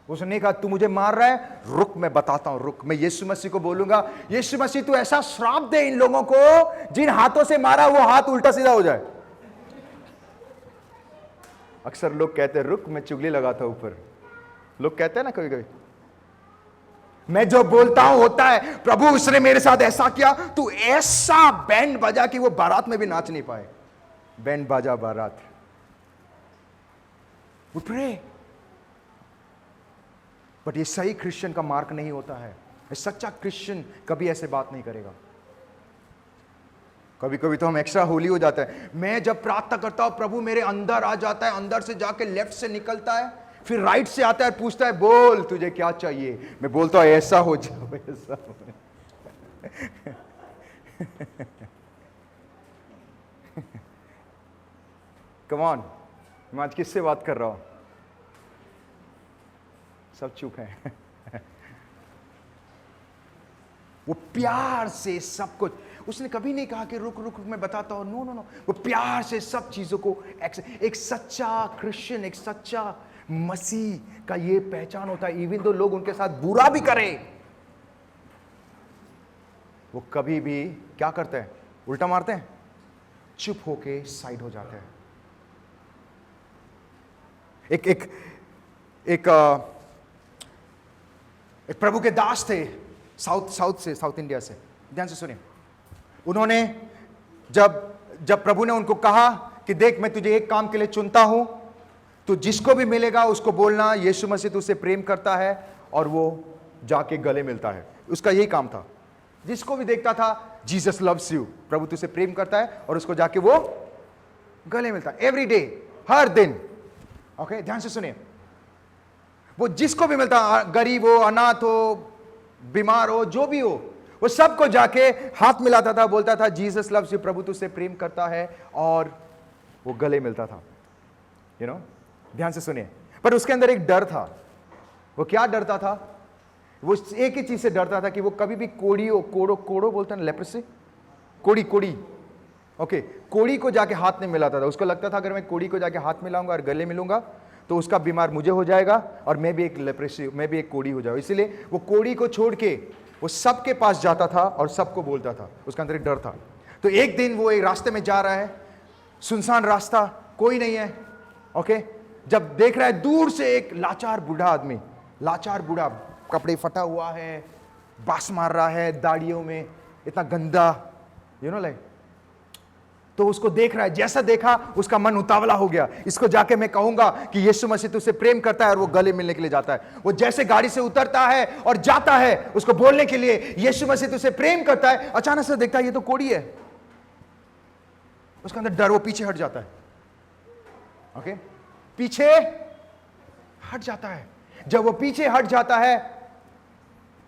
उसने नहीं कहा तू मुझे मार रहा है, रुक मैं बताता हूं, रुक मैं यीशु मसीह को बोलूंगा, यीशु मसीह तू ऐसा श्राप दे इन लोगों को जिन हाथों से मारा वो हाथ उल्टा सीधा हो जाए। अक्सर लोग कहते हैं रुक मैं चुगली लगाता हूं ऊपर। लोग कहते हैं ना कभी कभी, मैं जो बोलता हूं होता है। प्रभु उसने मेरे साथ ऐसा किया, तू ऐसा बैंड बजा कि वो बारात में भी नाच नहीं पाए। बैंड बाजा बारात। We pray. बट ये सही क्रिश्चियन का मार्क नहीं होता है। ये सच्चा क्रिश्चियन कभी ऐसे बात नहीं करेगा। कभी कभी तो हम एक्स्ट्रा होली हो जाते हैं। मैं जब प्रार्थना करता हूं प्रभु मेरे अंदर आ जाता है, अंदर से जाके लेफ्ट से निकलता है, फिर राइट से आता है, पूछता है बोल तुझे क्या चाहिए। मैं बोलता हूं ऐसा हो जाओ, ऐसा हो। कम ऑन, मैं आज किससे बात कर रहा हूं? सब चुप है। वो प्यार से सब कुछ, उसने कभी नहीं कहा कि रुक रुक मैं बताता हूं। नो। वो प्यार से सब चीजों को एक सच्चा क्रिश्चियन, एक सच्चा मसीह का ये पहचान होता है। इवन तो लोग उनके साथ बुरा भी करें, वो कभी भी क्या करते हैं? उल्टा मारते हैं, चुप होके साइड हो जाते हैं। एक प्रभु के दास थे, साउथ इंडिया से, ध्यान से सुनिए। उन्होंने जब प्रभु ने उनको कहा कि देख, मैं तुझे एक काम के लिए चुनता हूं, तो जिसको भी मिलेगा उसको बोलना यीशु मसीह तुझसे प्रेम करता है, और वो जाके गले मिलता है। उसका यही काम था। जिसको भी देखता था, जीसस लव्स यू, प्रभु तुझसे प्रेम करता है, और उसको जाके वो गले मिलता है एवरी डे, हर दिन। ओके, ध्यान से सुनिए। वो जिसको भी मिलता, गरीब हो, अनाथ हो, बीमार हो, जो भी हो, वो सबको जाके हाथ मिलाता था, बोलता था जीसस लव्स यू, प्रभु तुझसे प्रेम करता है, और वो गले मिलता था। यू नो, ध्यान से सुनिए। पर उसके अंदर एक डर था। वो क्या डरता था? वो एक ही चीज से डरता था कि वो कभी भी कोड़ो बोलते हैं, लेप्रेसी, कोड़ी, ओके, कोड़ी को जाके हाथ नहीं मिलाता था। उसको लगता था अगर मैं कोड़ी को जाके हाथ मिलाऊंगा और गले मिलूंगा तो उसका बीमार मुझे हो जाएगा, और मैं भी एक लेप्रेसी, मैं भी एक कोड़ी हो जाऊंगा। इसलिए वो कोड़ी को छोड़ के वो सबके पास जाता था और सबको बोलता था। उसका अंदर एक डर था। तो एक दिन वो एक रास्ते में जा रहा है, सुनसान रास्ता, कोई नहीं है। ओके, जब देख रहा है दूर से एक लाचार बूढ़ा आदमी, लाचार बूढ़ा, कपड़े फटा हुआ है, बास मार रहा है, दाढ़ियों में इतना गंदा, यू नो लाइक। तो उसको देख रहा है, जैसा देखा उसका मन उतावला हो गया, इसको जाके मैं कहूंगा कि यीशु मसीह तुझसे प्रेम करता है, और वो गले मिलने के लिए जाता है। वो जैसे गाड़ी से उतरता है और जाता है उसको बोलने के लिए यीशु मसीह तुझसे प्रेम करता है, अचानक से देखता है ये तो कोड़ी है। उसके अंदर डर, वो पीछे हट जाता है। ओके, पीछे हट जाता है। जब वो पीछे हट जाता है,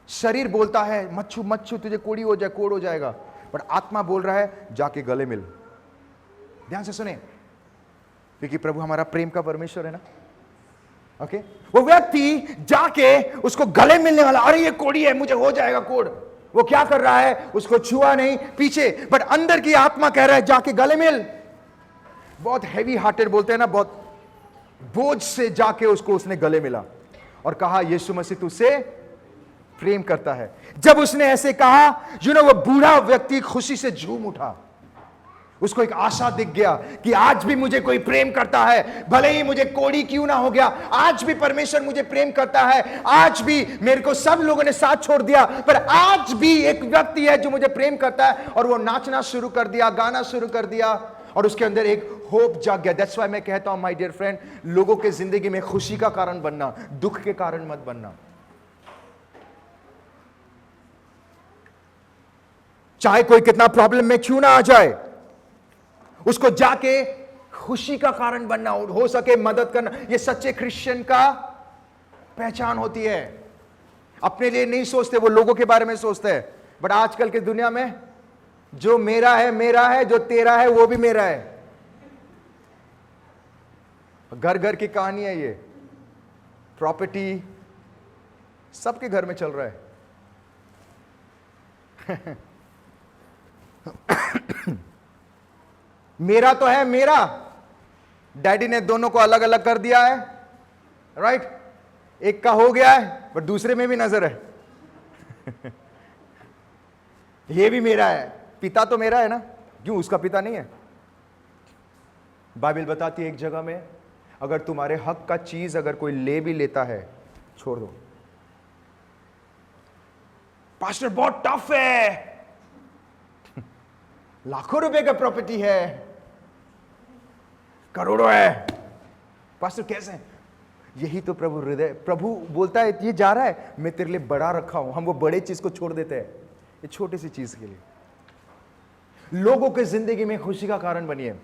शरीर बोलता है मच्छू मच्छू तुझे कोड़ी हो जाए, कोड़ हो जाएगा, पर आत्मा बोल रहा है जाके गले मिल। ध्यान से सुने, क्योंकि प्रभु हमारा प्रेम का परमेश्वर है ना। ओके, वो व्यक्ति जाके उसको गले मिलने वाला, अरे ये कोड़ी है, मुझे हो जाएगा कोड़। वो क्या कर रहा है? उसको छुआ नहीं पीछे, बट अंदर की आत्मा कह रहा है जाके गले मिल। बहुत हैवी हार्टेड बोलते हैं ना, बहुत बोझ से जाके उसको उसने गले मिला और कहा यीशु मसीह तुझसे प्रेम करता है। जब उसने ऐसे कहा, वो बूढ़ा व्यक्ति खुशी से झूम उठा। उसको एक आशा दिख गया कि आज भी मुझे कोई प्रेम करता है, भले ही मुझे कोड़ी क्यों ना हो गया, आज भी परमेश्वर मुझे प्रेम करता है। आज भी मेरे को सब लोगों ने साथ छोड़ दिया, पर आज भी एक व्यक्ति है जो मुझे प्रेम करता है। और वो नाचना शुरू कर दिया, गाना शुरू कर दिया, और उसके अंदर एक होप जाग गया। दैट्स व्हाई मैं कहता हूं माय डियर फ्रेंड, लोगों के जिंदगी में खुशी का कारण बनना, दुख के कारण मत बनना। चाहे कोई कितना प्रॉब्लम में क्यों ना आ जाए, उसको जाके खुशी का कारण बनना, हो सके मदद करना। यह सच्चे क्रिश्चियन का पहचान होती है। अपने लिए नहीं सोचते, वो लोगों के बारे में सोचते हैं। बट आजकल की दुनिया में जो मेरा है मेरा है, जो तेरा है वो भी मेरा है। घर घर की कहानी है ये। प्रॉपर्टी सबके घर में चल रहा है। मेरा तो है मेरा, डैडी ने दोनों को अलग अलग कर दिया है, राइट। एक का हो गया है पर दूसरे में भी नजर है। ये भी मेरा है, पिता तो मेरा है ना, क्यों उसका पिता नहीं है? बाइबल बताती है एक जगह में, अगर तुम्हारे हक का चीज अगर कोई ले भी लेता है, छोड़ दो। पास्टर बहुत टफ है, लाखों रुपए का प्रॉपर्टी है, करोड़ों है, पास्टर कैसे है? यही तो प्रभु हृदय, प्रभु बोलता है ये जा रहा है, मैं तेरे लिए बड़ा रखा हूं। हम वो बड़े चीज को छोड़ देते हैं ये छोटी सी चीज के लिए। लोगों के जिंदगी में खुशी का कारण बनिए।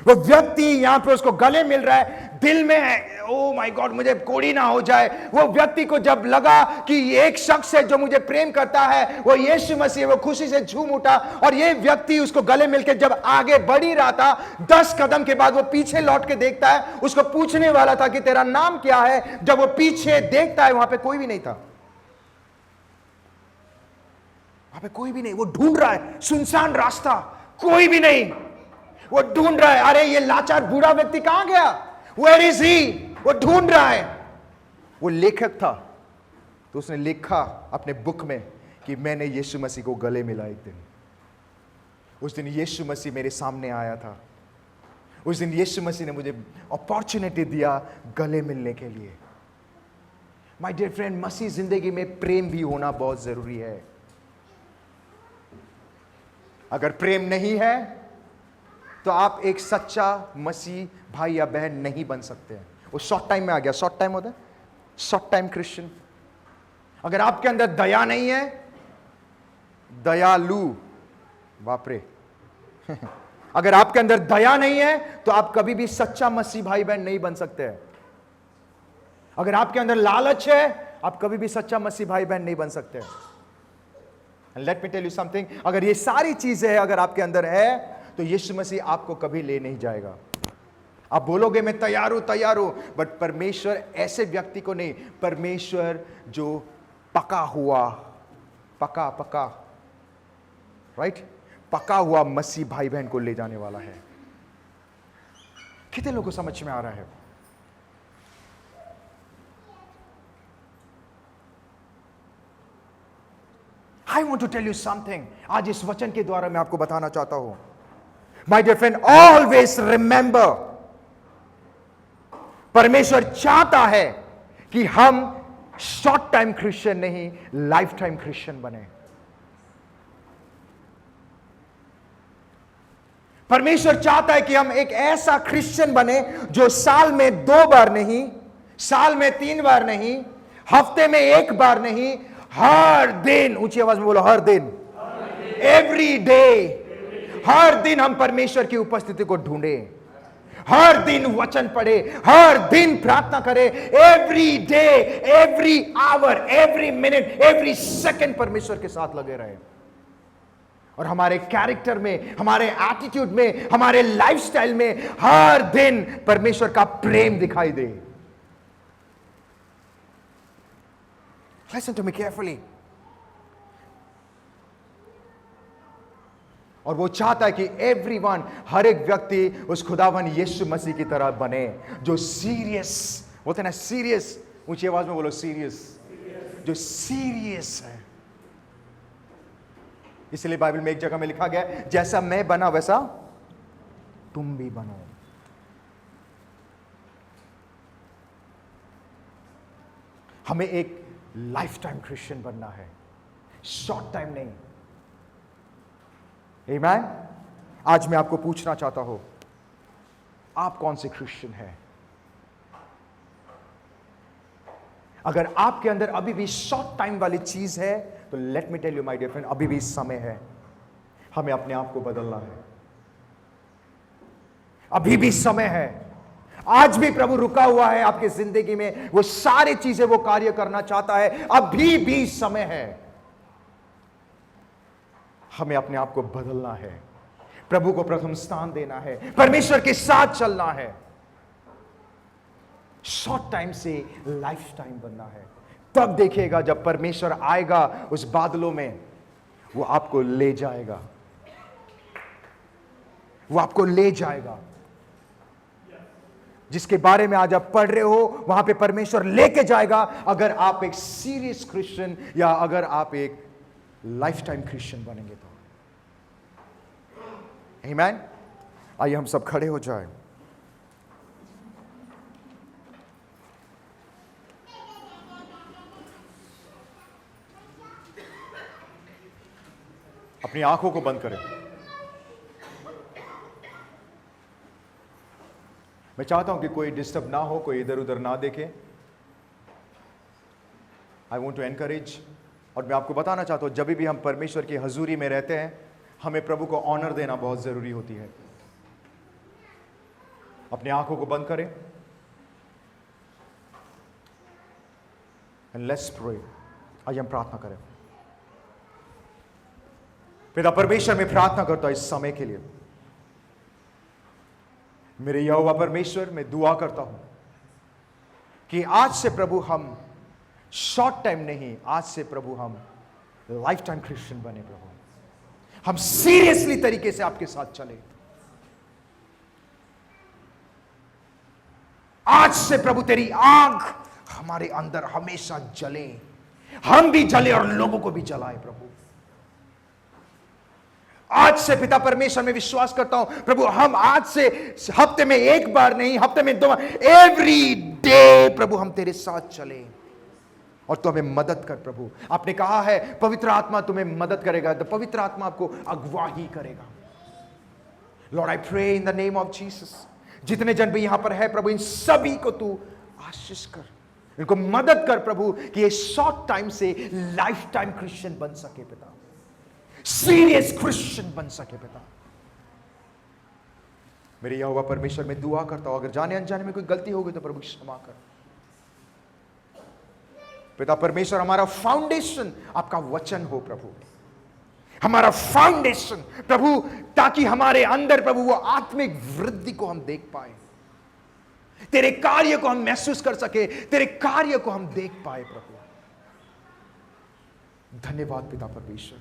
वो व्यक्ति यहां पे उसको गले मिल रहा है, दिल में ओ माय गॉड मुझे कोड़ी ना हो जाए। वो व्यक्ति को जब लगा कि एक शख्स है जो मुझे प्रेम करता है, वो यीशु मसीह, वो खुशी से झूम उठा। और ये व्यक्ति उसको गले मिलकर जब आगे बढ़ ही रहा था, 10 कदम के बाद वो पीछे लौट के देखता है। उसको पूछने वाला था कि तेरा नाम क्या है। जब वो पीछे देखता है, वहां पे कोई भी नहीं था, वहां पे कोई भी नहीं। वो ढूंढ रहा है, सुनसान रास्ता, कोई भी नहीं। वो ढूंढ रहा है, अरे ये लाचार बूढ़ा व्यक्ति कहां गया? Where is he? वो ढूंढ रहा है। वो लेखक था तो उसने लिखा अपने बुक में कि मैंने यीशु मसीह को गले मिला एक दिन। उस दिन यीशु मसीह मेरे सामने आया था। उस दिन यीशु मसीह ने मुझे अपॉर्चुनिटी दिया गले मिलने के लिए। माय डियर फ्रेंड, मसीह जिंदगी में प्रेम भी होना बहुत जरूरी है। अगर प्रेम नहीं है तो आप एक सच्चा मसीह भाई या बहन नहीं बन सकते हैं। वो शॉर्ट टाइम में आ गया। शॉर्ट टाइम होता है शॉर्ट टाइम क्रिश्चियन। अगर आपके अंदर दया नहीं है, दयालु, बाप रे अगर आपके अंदर दया नहीं है तो आप कभी भी सच्चा मसीह भाई बहन नहीं बन सकते हैं। अगर आपके अंदर लालच है, आप कभी भी सच्चा मसीह भाई बहन नहीं बन सकते। Let me tell you something, अगर ये सारी चीजें अगर आपके अंदर है तो यीशु मसीह आपको कभी ले नहीं जाएगा। आप बोलोगे मैं तैयार हूं, बट परमेश्वर ऐसे व्यक्ति को नहीं, परमेश्वर जो पका हुआ राइट, पका हुआ मसीह भाई बहन को ले जाने वाला है। कितने लोगों को समझ में आ रहा है? I want to tell you something. आज इस वचन के द्वारा मैं आपको बताना चाहता हूं, My dear friend, always remember, परमेश्वर चाहता है कि हम शॉर्ट टाइम क्रिश्चियन नहीं, लाइफ टाइम क्रिश्चियन बने। परमेश्वर चाहता है कि हम एक ऐसा क्रिश्चियन बने जो साल में 2 बार नहीं, साल में 3 बार नहीं, हफ्ते में 1 बार नहीं, हर दिन, ऊंची आवाज में बोलो, हर दिन, एवरी डे, हर दिन हम परमेश्वर की उपस्थिति को ढूंढे, हर दिन वचन पढ़े, हर दिन प्रार्थना करें, every day, every hour, every minute, every second परमेश्वर के साथ लगे रहे। और हमारे कैरेक्टर में, हमारे एटीट्यूड में, हमारे लाइफस्टाइल में हर दिन परमेश्वर का प्रेम दिखाई दे। Listen to me carefully. और वो चाहता है कि एवरीवन, हर एक व्यक्ति उस खुदावन यीशु मसीह की तरह बने, जो सीरियस होते ना, सीरियस, ऊंची आवाज में बोलो, सीरियस, जो सीरियस है। इसलिए बाइबल में एक जगह में लिखा गया है, जैसा मैं बना वैसा तुम भी बनो। हमें एक लाइफ टाइम क्रिश्चियन बनना है, शॉर्ट टाइम नहीं। आमीन। आज मैं आपको पूछना चाहता हूं, आप कौन से क्रिश्चियन हैं? अगर आपके अंदर अभी भी शॉर्ट टाइम वाली चीज है तो let me tell you my dear friend, अभी भी समय है, हमें अपने आप को बदलना है। अभी भी समय है। आज भी प्रभु रुका हुआ है आपकी जिंदगी में, वो सारी चीजें वो कार्य करना चाहता है। अभी भी समय है, हमें अपने आप को बदलना है, प्रभु को प्रथम स्थान देना है, परमेश्वर के साथ चलना है, शॉर्ट टाइम से लाइफ टाइम बनना है। तब देखिएगा जब परमेश्वर आएगा उस बादलों में, वो आपको ले जाएगा, वो आपको ले जाएगा। जिसके बारे में आज आप पढ़ रहे हो, वहां पे परमेश्वर लेके जाएगा, अगर आप एक सीरियस क्रिश्चियन या अगर आप एक लाइफ टाइम क्रिश्चियन बनेंगे तो। आमीन। आइए हम सब खड़े हो जाए। अपनी आंखों को बंद करें। मैं चाहता हूं कि कोई डिस्टर्ब ना हो, कोई इधर उधर ना देखे। I want to encourage. और मैं आपको बताना चाहता हूं, जब भी हम परमेश्वर की हजूरी में रहते हैं, हमें प्रभु को ऑनर देना बहुत जरूरी होती है। अपनी आंखों को बंद करें एंड लेट्स प्रे। आइए हम प्रार्थना करें। पिता परमेश्वर, मैं प्रार्थना करता हूं इस समय के लिए। मेरे यहोवा परमेश्वर, मैं दुआ करता हूं कि आज से प्रभु हम शॉर्ट टाइम नहीं, आज से प्रभु हम लाइफ टाइम क्रिश्चियन बने। प्रभु हम सीरियसली तरीके से आपके साथ चले। आज आज से प्रभु तेरी आग हमारे अंदर हमेशा जले, हम भी जले और लोगों को भी जलाए प्रभु। आज से पिता परमेश्वर में विश्वास करता हूं प्रभु, हम आज से हफ्ते में एक बार नहीं, हफ्ते में 2 बार, एवरी डे प्रभु हम तेरे साथ चले और तू हमें मदद कर प्रभु। आपने कहा है पवित्र आत्मा तुम्हें मदद करेगा, तो पवित्र आत्मा आपको अगुवाही करेगा। Lord I pray in the name of Jesus, जितने जन भी यहां पर है प्रभु, इन सभी को तू आशीष कर, इनको मदद कर प्रभु कि ये शॉर्ट टाइम से लाइफ टाइम क्रिश्चियन बन सके पिता, सीरियस क्रिश्चियन बन सके पिता। मेरे यहोवा परमेश्वर में दुआ करता हूं, अगर जाने अनजाने में कोई गलती होगी तो प्रभु क्षमा कर पिता परमेश्वर। हमारा फाउंडेशन आपका वचन हो प्रभु, हमारा फाउंडेशन प्रभु, ताकि हमारे अंदर प्रभु वो आत्मिक वृद्धि को हम देख पाए, तेरे कार्य को हम महसूस कर सके, तेरे कार्य को हम देख पाए प्रभु। धन्यवाद पिता परमेश्वर।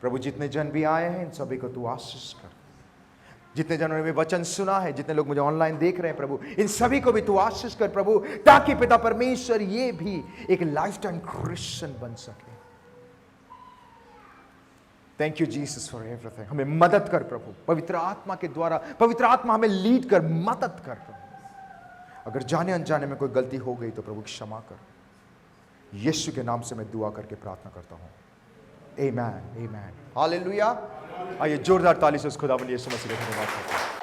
प्रभु जितने जन भी आए हैं इन सभी को तू आशीष कर, जितने जनों ने भी वचन सुना है, जितने लोग मुझे ऑनलाइन देख रहे हैं प्रभु, इन सभी को भी तू आशीष कर प्रभु, ताकि पिता परमेश्वर ये भी एक लाइफ टाइम क्रिश्चियन बन सके। Thank you Jesus for everything. हमें मदद कर प्रभु, पवित्र आत्मा के द्वारा, पवित्र आत्मा हमें लीड कर, मदद कर प्रभु। अगर जाने अनजाने में कोई गलती हो गई तो प्रभु क्षमा कर, यीशु के नाम से मैं दुआ करके प्रार्थना करता हूं, आमेन आमेन हालेलुया। आइए जोरदार ताली से उस खुदावंद यीशु मसीह का धन्यवाद करते हैं।